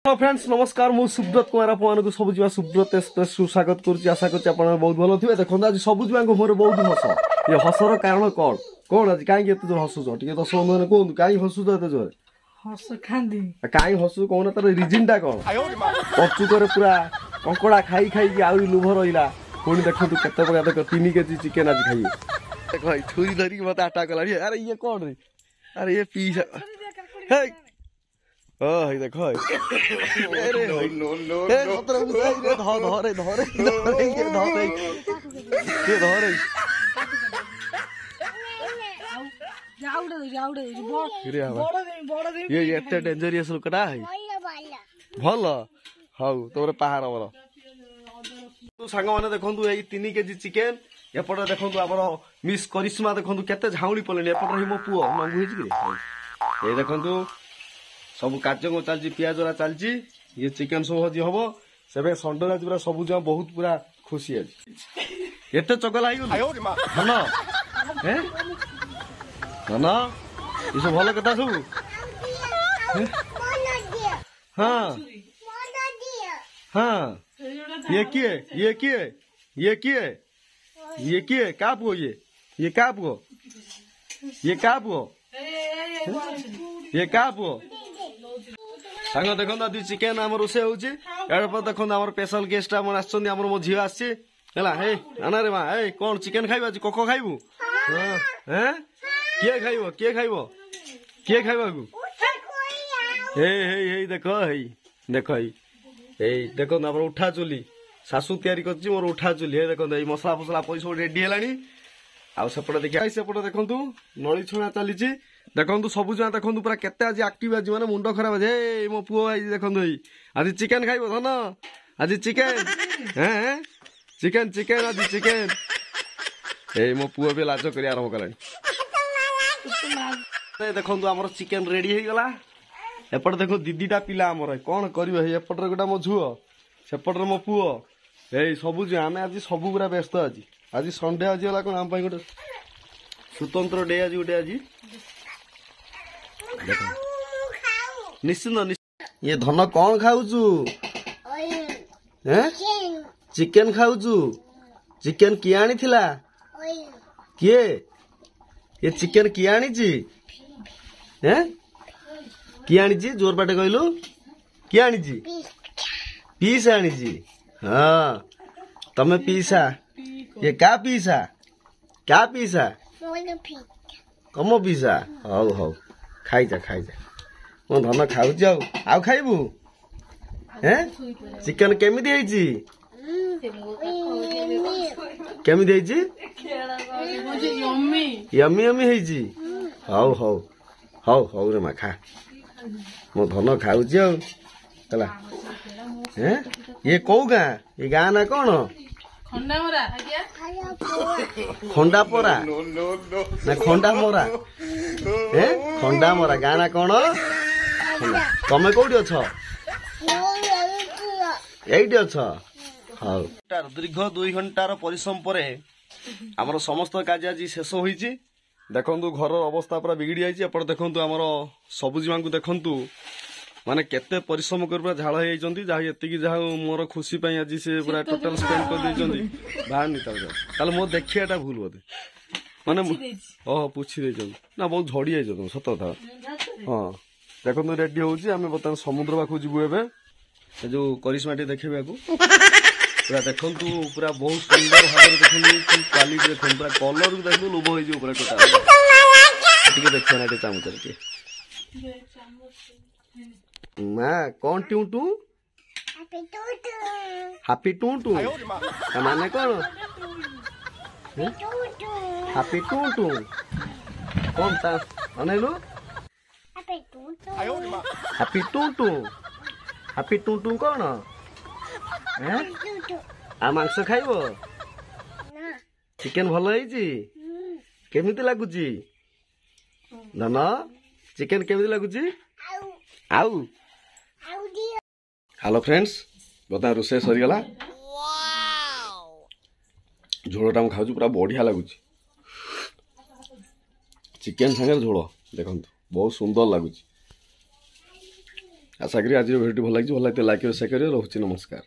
Hello friends नमस्कार मु सुब्रत कुमार आपन को सबुज सुब्रत एक्सप्रेस सुस्वागत करुच्ची आशा करछि आपन बहुत भलो थिबे देखो आज सबुज को मोर बहुत हस ये हसर कारण कौन कौन आज कहीं एत जोर हसुछ टिके दस मन कहतु कहीं हसुछ एत जोर हस खांदी कहीं हसु कौन तार रिजन टा कौन पचुकर पूरा कंकड़ा खाई खाई कि आउरी लुभ रहिला पुणी देखु केते प्रकार देख 3 केजी चिकन आज खाई देख भाई छुरी धरी मत अटैक कला अरे ये कौन रे अरे ये पीस हे ओ हे देखो अरे नो नो नो धरे धरे धरे धरे के धरे ये एते डेंजरियस लोकटा है भल हाउ तोरे पहाड़ वर तू सांग माने देखंतु एई 3 केजी चिकन एपटे देखंतु हमर मिस करिश्मा देखंतु केते झाउली पलेनी एपटे मो पुओ मंगु हिज कि ए देखंतु सब कार्य को चलची पियाजरा चलची ये चिकन सब हजी हबो सेबे संडे आज पूरा सब जा बहुत पूरा खुशी अछि एते चगला आइ हन हैं हन ये सब भलो कथा सब हां हां ये किए का पुओ ये का पुओ ये का पुओ ये का पुओ सांग देखो आदि चिकेन आम रोसे होउची यार पर देखो हमर स्पेशल गेस्ट हमर आछन हमर मो झियो आछि हला हे आना रे मा ए कोन चिकेन खाइबा जी कोको खाइबू हैं के खाइबो को हे हे हे देखो देखो हमर उठा चुली सासु तयारी करछि मोर उठा चुली हे देखो ए मसला फसला पैसा रेडी हेलानी आ सेपटे देखिया सेपटे देखंतु नळी छणा चलीची देखंतु सबु जा देखंतु पूरा केते आज एक्टिव आज माने मुंडो खराब जे मो पुओ आई देखंतु आज चिकन खाइबो धन आज चिकन हैं चिकन आज चिकन ए मो पुओ बे लाज करी आरंभ कलानी देखंतु हमर चिकन रेडी हे गला एपट देखो दीदीटा पिला हमर कोन करियो हे एपट रे गोटा मो झुओ सेपट रे मो पुओ ए सबु जे आमे आज सबु पूरा व्यस्त आज संडे आज होला कोन हम पई गोटे स्वतंत्र डे आज गोटे आज निश्चिंत ये धन कौन खाऊचु चिकन खाऊचु चिकन किए आनी थिला किए ये चिकन किए आनी ची किए आनी ची जोर बाटे कहलु किए आनी ची पीस आनी ची हाँ तमे पीसा ये क्या पीसा कम पीसा हौ हौ खाई जा मो धन खाऊची आउ खाइबू हैं चिकन केमिति हेची केमिति हेची यम्मी यम्मी हेची हौ रे मा खा मो धन खाऊची हला हैं ये कौ गाँ ये गाँ ना कौन खंडा परा ना खंडा मोरा खंडा मोरा गाना कौन तमे कौटी अछ एइटी अछ हाउ दीर्घ 2 घंटार परिश्रम परे हमर समस्त कार्य आज शेष होईची देखंतु घर अवस्था पूरा बिगड़ी जाईची एपट देखंतु हमर सबुजी मांकु देखंतु माने केते परिश्रम कर पूरा झाळ हे जंती जा एतिकी जा मोर खुशी पई आज से पूरा टोटल स्पेंड कर दे जंती बाहर निकल जा ताले मो देखियाटा भूल होते माने ओ पूछी दे जंती ना बहुत झड़ी जाय जंतो सत था हां देखो तो रेडी होउची हमें बता समुद्र पाखु जिबु एबे जो करिश्माटी देखेबा को पूरा देखंतु पूरा बहुत सुंदर भाବରେ देखंतु क्वालिटी देखंतु पूरा कलर भी देखंतु लोभ होई जो पूरा टोटल ठीक देखिया ना चामच के माँ कौन टू टू हापी टू टू माने कौन हापी टू टू कौन ता अनेलो हापी टू टू कौन आ मांस खाइबो चिकन भलो हेची केमिति लागुची धन चिकन केमिति लागुची आउ हेलो फ्रेंड्स बता रोसे सरीगला झोलटा हम खाऊ पूरा बढ़िया लगुच चिकेन संगे झोल देखो बहुत सुंदर लगुच आशा करी आज भिडियो भल लगे भल लगे लाइक सेयार करें। रोचे नमस्कार।